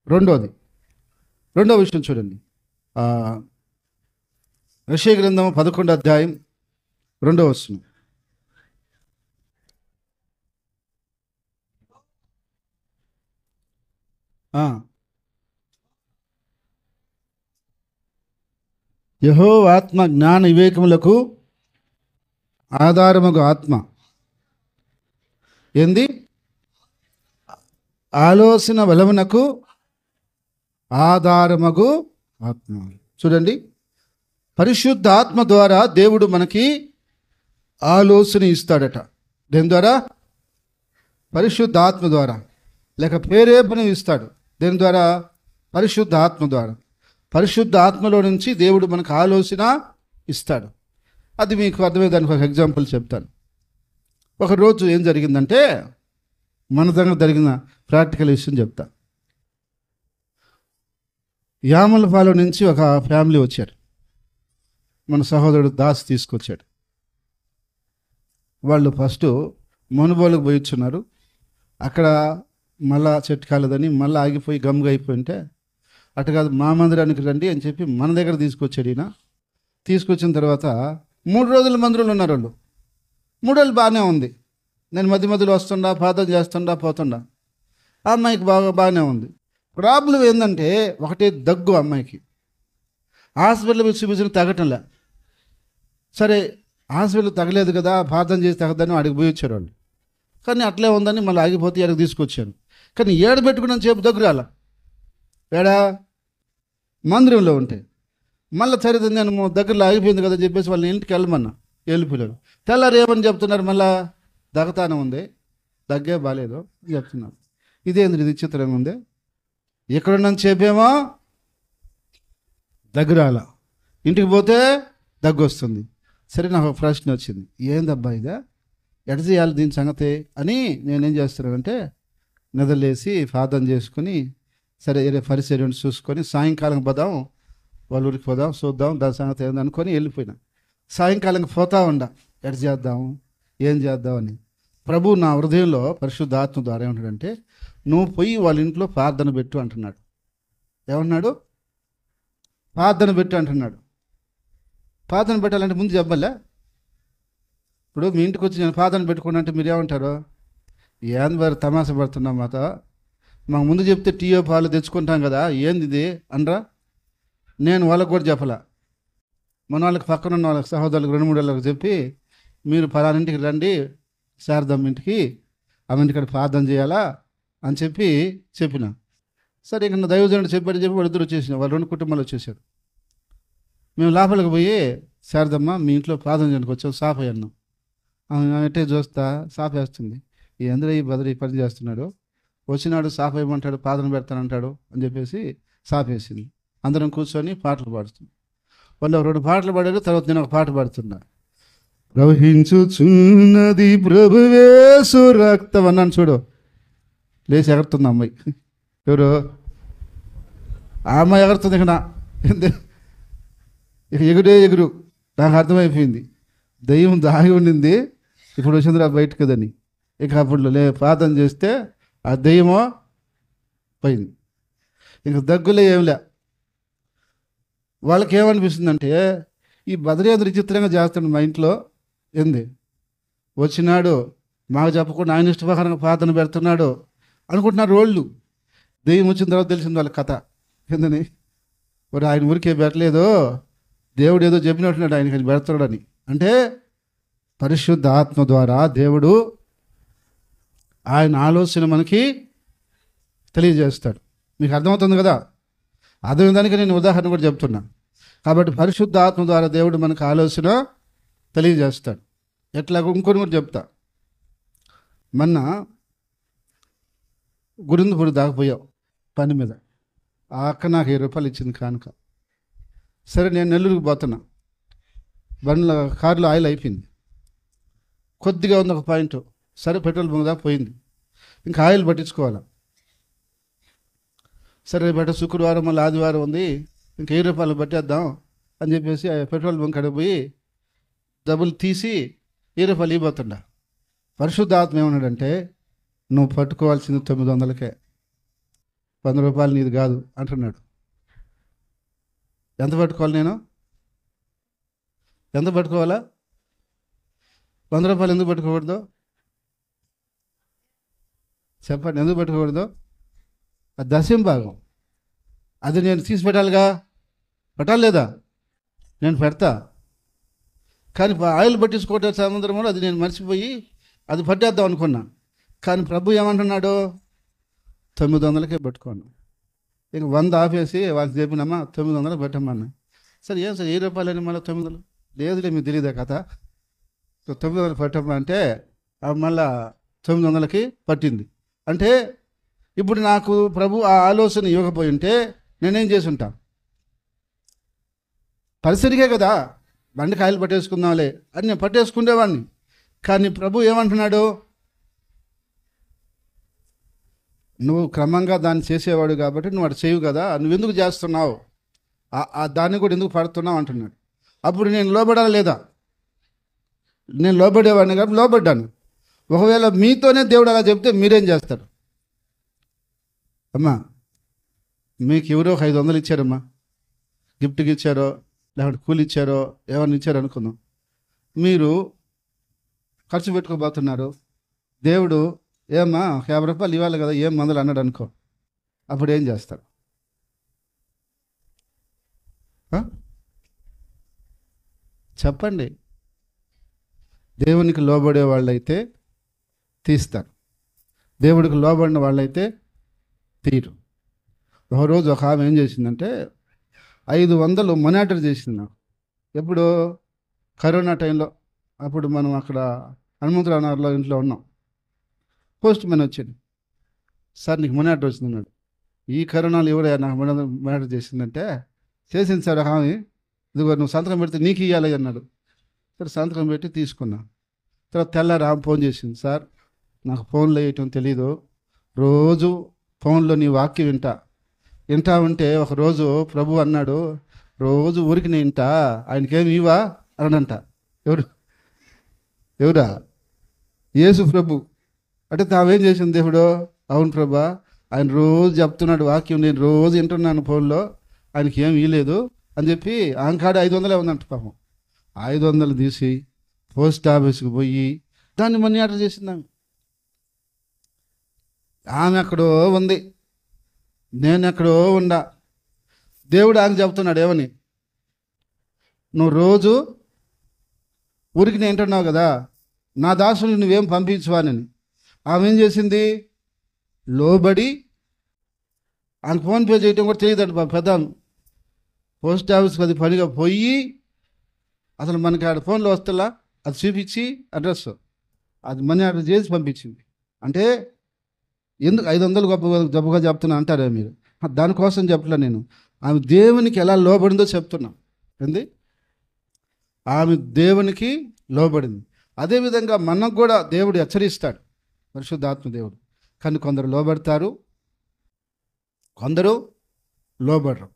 రెండో విషయం చూడండి. యెషయా గ్రంథం 11వ అధ్యాయం 2వ వచనం. యెహోవా ఆత్మ జ్ఞాన వివేకములకు ఆధారమగు ఆత్మ. ఏంది? ఆలోచన బలమునకు ఆధారమగు ఆత్మ. చూడండి, పరిశుద్ధ ఆత్మ ద్వారా దేవుడు మనకి ఆలోచన ఇస్తాడట. దేని ద్వారా? పరిశుద్ధ ఆత్మ ద్వారా. లేక ప్రేరేపణ ఇస్తాడు. దేని ద్వారా? పరిశుద్ధ ఆత్మ ద్వారా. పరిశుద్ధ ఆత్మలో నుంచి దేవుడు మనకు ఆలోచన ఇస్తాడు. అది మీకు అర్థమయ్యేదానికి ఒక ఎగ్జాంపుల్ చెప్తాను. ఒకరోజు ఏం జరిగిందంటే, మన దగ్గర జరిగిన ప్రాక్టికల్ విషయం చెప్తా. యామలపాలెం నుంచి ఒక ఫ్యామిలీ వచ్చారు. మన సహోదరుడు దాస్ తీసుకొచ్చాడు. వాళ్ళు ఫస్ట్ మనుబోలుకు పోయిచ్చున్నారు. అక్కడ మళ్ళా చెట్టు కాలేదని మళ్ళీ ఆగిపోయి గమ్గా అయిపోయింటే, అటు కాదు మా మందిరానికి రండి అని చెప్పి మన దగ్గర తీసుకొచ్చాడు. ఈయన తీసుకొచ్చిన తర్వాత 3 రోజుల మందిరంలో ఉన్నారు వాళ్ళు. 3 రోజులు బాగానే ఉంది. నేను మధ్యలో వస్తుండా, ప్రార్థన చేస్తుండా, పోతుండా. ఆ అమ్మాయికి బాగానే ఉంది. ప్రాబ్లం ఏంటంటే, ఒకటే దగ్గు అమ్మాయికి. హాస్పిటల్ చూపించిన తగ్గటంలే. సరే, హాస్పిటల్ తగలేదు కదా, ప్రార్థన చేసి తగ్గదని వాడికి పోయి వచ్చారు వాళ్ళు. కానీ అట్లే ఉందని మళ్ళీ ఆగిపోతే ఎక్కడికి తీసుకొచ్చాను. కానీ ఏడ పెట్టుకున్నాను చెప్పు దగ్గర రాల. ఏడా? మందిరంలో ఉంటే. మళ్ళీ సరే నేను దగ్గరలో ఆగిపోయింది కదా చెప్పేసి వాళ్ళని ఇంటికి వెళ్ళమన్నా. వెళ్ళిపోయారు. తెల్లారు ఏమని చెప్తున్నారు, మళ్ళా దగ్గతానే ఉంది, దగ్గే బాగాలేదు చెప్తున్నారు. ఇదేంది, ఇది విచిత్రంగా ఉంది. ఎక్కడున్నాను చెప్పేమో దగ్గరాల, ఇంటికి పోతే దగ్గు వస్తుంది. సరే, నాకు ఒక ప్రశ్న వచ్చింది. ఏందబ్బా ఇదా, ఎట చేయాలి దీని సంగతి అని నేనేం చేస్తున్నానంటే, నిద్రలేసి ప్రార్థన చేసుకుని, సరే పరిచర్యను చూసుకొని సాయంకాలం పోదాం, వాళ్ళ ఊరికి పోదాం, చూద్దాం దాని సంగతి ఏంది అనుకొని వెళ్ళిపోయినా. సాయంకాలం పోతా ఉండా, ఎట చేద్దాం, ఏం చేద్దాం అని. ప్రభు నా హృదయంలో పరిశుద్ధాత్మ ద్వారా ఏమంటాడంటే, నువ్వు పోయి వాళ్ళ ఇంట్లో ప్రార్థన పెట్టు అంటున్నాడు. ఏమన్నాడు? ప్రార్థన పెట్టు అంటున్నాడు. ప్రార్థన పెట్టాలంటే ముందు చెప్పలే. ఇప్పుడు మీ ఇంటికి వచ్చి నేను ప్రార్థన పెట్టుకున్నా అంటే మీరు ఏమంటారు? ఏంది వారు తమాషా పడుతున్నాం మాత, మాకు ముందు చెప్తే టీయో పాలు తెచ్చుకుంటాం కదా, ఏంది ఇది అనరా? నేను వాళ్ళకు కూడా చెప్పలా. మన వాళ్ళకి పక్కన ఉన్న వాళ్ళకి సహోదరులకు 2-3 వాళ్ళకి చెప్పి, మీరు ఫలానింటికి రండి, శారదమ్మ ఇంటికి, ఆమె ఇంటికాడ ప్రార్థన చేయాలా అని చెప్పిన. సరే, ఇక నా దైవజనుడు చెప్పి వాళ్ళిద్దరు వచ్చేసినారు. వాళ్ళు 2 కుటుంబాలు వచ్చేసారు. మేము లోపలికి పోయి, శారదమ్మ మీ ఇంట్లో ప్రార్థన చేయడానికి వచ్చాం, సాఫ్ అయ్యాను. ఎట్టే చూస్తా సాఫ్ వేస్తుంది. ఎందులో ఈ బదులు ఈ పని చేస్తున్నాడు, వచ్చినాడు సాఫ్ వేయమంటాడు, ప్రార్థన పెడతానంటాడు అని చెప్పేసి సాఫ్ వేసింది. అందరం కూర్చొని పాటలు పాడుతున్నాం. వాళ్ళు 2 పాటలు పాడారు. తర్వాత నేను ఒక పాట పాడుతున్నా. ప్రవహించుచున్నది ప్రభువేసు రక్తం అన్నాను. చూడు, లేచి ఎగరుతుంది అమ్మాయి. ఎవరు? ఆ అమ్మాయి ఎగరుతుంది. ఇక ఎగురు. నాకు అర్థమైపోయింది, దయ్యం దాగి ఉండింది, ఇప్పుడు వచ్చిందిరా బయట కదని. ఇక అప్పుడు ప్రార్థన చేస్తే ఆ దయ్యమో పోయింది. ఇంక దగ్గులే ఏంలే. వాళ్ళకి ఏమనిపిస్తుందంటే, ఈ బద్రీంద్ర విచిత్రంగా చేస్తాడు మా ఇంట్లో. ఏంది వచ్చినాడు, మాకు చెప్పకుండా ఆయన ఇష్టప్రకారంగా ప్రార్థన పెడుతున్నాడు అనుకుంటున్నారు వాళ్ళు. దెయ్యం వచ్చిన తర్వాత తెలిసింది వాళ్ళ కథ ఏందని. మరి ఆయన ఊరికే పెట్టలేదు, దేవుడు ఏదో చెప్పినట్టున్నాడు ఆయనకి పెడతాడని. అంటే పరిశుద్ధ ఆత్మ ద్వారా దేవుడు ఆయన ఆలోచన మనకి తెలియజేస్తాడు. మీకు అర్థమవుతుంది కదా? అర్థమవుదానికి నేను ఉదాహరణ కూడా చెప్తున్నా. కాబట్టి పరిశుద్ధ ఆత్మ ద్వారా దేవుడు మనకు ఆలోచన తెలియజేస్తాడు. ఎట్లాగో ఇంకొని కూడా చెప్తా. మొన్న గురిందుపూడి దాకపోయావు పని మీద. ఆ అక్క నాకు 20 రూపాయలు ఇచ్చింది కానుక. సరే, నేను నెల్లూరుకి పోతున్నా. బండ్లో కారులో ఆయిల్ అయిపోయింది, కొద్దిగా ఉంది ఒక పాయింట్. సరే, పెట్రోల్ బంక్ దాకా పోయింది, ఇంకా ఆయిల్ పట్టించుకోవాలి. సరే, బయట శుక్రవారం మళ్ళీ ఆదివారం ఉంది, ఇంకా 20 రూపాయలు పట్టేద్దాం అని చెప్పేసి పెట్రోల్ బంక్ అక్కడ పోయి డబ్బులు తీసి 20 రూపాయలు ఇవ్వబోతుండా. పరిశుద్ధాత్మ ఏమన్నాడంటే, నువ్వు పట్టుకోవాల్సింది 900కే. రూపాయలు నీది కాదు అంటున్నాడు. ఎంత పట్టుకోవాలి నేను? ఎంత పట్టుకోవాలా? 100 రూపాయలు ఎందుకు పట్టుకోకూడదు? చెప్పండి, ఎందుకు పట్టుకోకూడదు? అది దశం భాగం, అది నేను తీసి పెట్టాలిగా, పెట్టాలి లేదా? నేను పెడతా. కానీ ఆయిల్ పట్టించుకోవటం సముద్రంలో అది నేను మర్చిపోయి అది పట్టేద్దాం అనుకున్నా. కానీ ప్రభు ఏమంటున్నాడు? 900కే పట్టుకోను. ఇక 100 ఆపేసి వాళ్ళకి చెప్పినమ్మా 900 పెట్టమ్మన్నా. సరే ఏం సార్ 1000 రూపాయలని మళ్ళీ 900? లేదులే, మీకు తెలియదా కథ. 900 పట్టమ్మా అంటే మళ్ళా 900కి పట్టింది. అంటే ఇప్పుడు నాకు ప్రభు ఆ ఆలోచన ఇవ్వకపోయి ఉంటే నేనేం చేసి ఉంటా? పరిసరికే కదా, బండి కాయలు పట్టేసుకుందాంలే అని నేను పట్టేసుకునేవాడిని. కానీ ప్రభు ఏమంటున్నాడు? నువ్వు క్రమంగా దాన్ని చేసేవాడు కాబట్టి నువ్వు అటు చేయవు కదా, నువ్వెందుకు చేస్తున్నావు, దాన్ని కూడా ఎందుకు పడుతున్నావు అంటున్నాడు. అప్పుడు నేను లోబడాలా లేదా? నేను లోబడేవాడిని కాబట్టి లోబడ్డాను. ఒకవేళ మీతోనే దేవుడు అలా చెప్తే మీరేం చేస్తారు? అమ్మా, మీకు ఎవరో 500 ఇచ్చారమ్మా, గిఫ్ట్కి ఇచ్చారో లేకపోతే కూలి ఇచ్చారో ఏమన్నా ఇచ్చారో అనుకుందాం. మీరు ఖర్చు పెట్టుకోబోతున్నారు. దేవుడు ఏమ్మా 50 రూపాయలు ఇవ్వాలి కదా, ఏం మందులు అన్నాడు అనుకో, అప్పుడు ఏం చేస్తారు? చెప్పండి. దేవునికి లోబడే వాళ్ళైతే తీస్తారు, దేవుడికి లోబడిన వాళ్ళైతే తీరు. ఒకరోజు ఒక ఆమె ఏం చేసిందంటే 500 మనీ ఆర్డర్ చేసింది నాకు. ఎప్పుడు? కరోనా టైంలో. అప్పుడు మనం అక్కడ హనుమంతరావు నగర్లో ఇంట్లో ఉన్నాం. పోస్ట్ మ్యాన్ వచ్చింది, సార్ నీకు మనీ ఆర్డర్ వచ్చింది అన్నాడు. ఈ కరోనాలో ఎవరు నాకు మనీ ఆర్డర్ చేసిందంటే, చేసింది సార్ ఆమె, ఇదిగో నువ్వు సంతకం పెడితే నీకు ఇవ్వాలి అన్నాడు. సరే సంతకం పెట్టి తీసుకున్నా. తర్వాత తెల్లారి ఆమె ఫోన్ చేసింది, సార్ నాకు ఫోన్లో వేయటం తెలీదు, రోజు ఫోన్లో నీ వాక్యం వింటా ఉంటే ఒకరోజు ప్రభు అన్నాడు, రోజు ఊరికి నేను వింటా, ఆయనకేమి ఇవా అనంట. ఎవరా? యేసు ప్రభు. అంటే తావేం చేసింది దేవుడు? అవును ప్రభా, ఆయన రోజు చెప్తున్నాడు వాక్యం, నేను రోజు వింటున్నాను ఫోన్లో, ఆయనకి ఏమి ఇవ్వలేదు అని చెప్పి ఆంకాడ 500 ఉందంట. పాపం 500 తీసి పోస్ట్ ఆఫీస్కి పోయి దాన్ని మనీ ఆర్డర్ చేసింది. ఆమె ఎక్కడో ఉంది, నేను ఎక్కడో ఉండా. దేవుడు ఆమె చెప్తున్నాడు ఏమని? నువ్వు రోజు ఊరికి నేను వింటున్నావు కదా, నా దాసుని నువ్వేం పంపించవానని. ఆమె ఏం చేసింది? లోబడి, ఆమె ఫోన్పే చేయటం కూడా తెలియదంట. పెద్ద పోస్ట్ ఆఫీస్కి అది పనిగా పోయి అసలు మనకి ఆడ ఫోన్లో వస్తలా అది చూపించి అడ్రస్ అది మనీ ఆర్డర్ చేసి పంపించింది. అంటే ఎందుకు 500 గొప్పగా చెప్తున్నా అంటారా మీరు? దానికోసం చెప్పలే నేను, ఆమె దేవునికి ఎలా లోబడిందో చెప్తున్నా. ఏంది? ఆమె దేవునికి లోబడింది. అదేవిధంగా మనకు కూడా దేవుడు హెచ్చరిస్తాడు, పరిశుద్ధాత్మ దేవుడు. కానీ కొందరు లోబడతారు, కొందరు లోబడరు.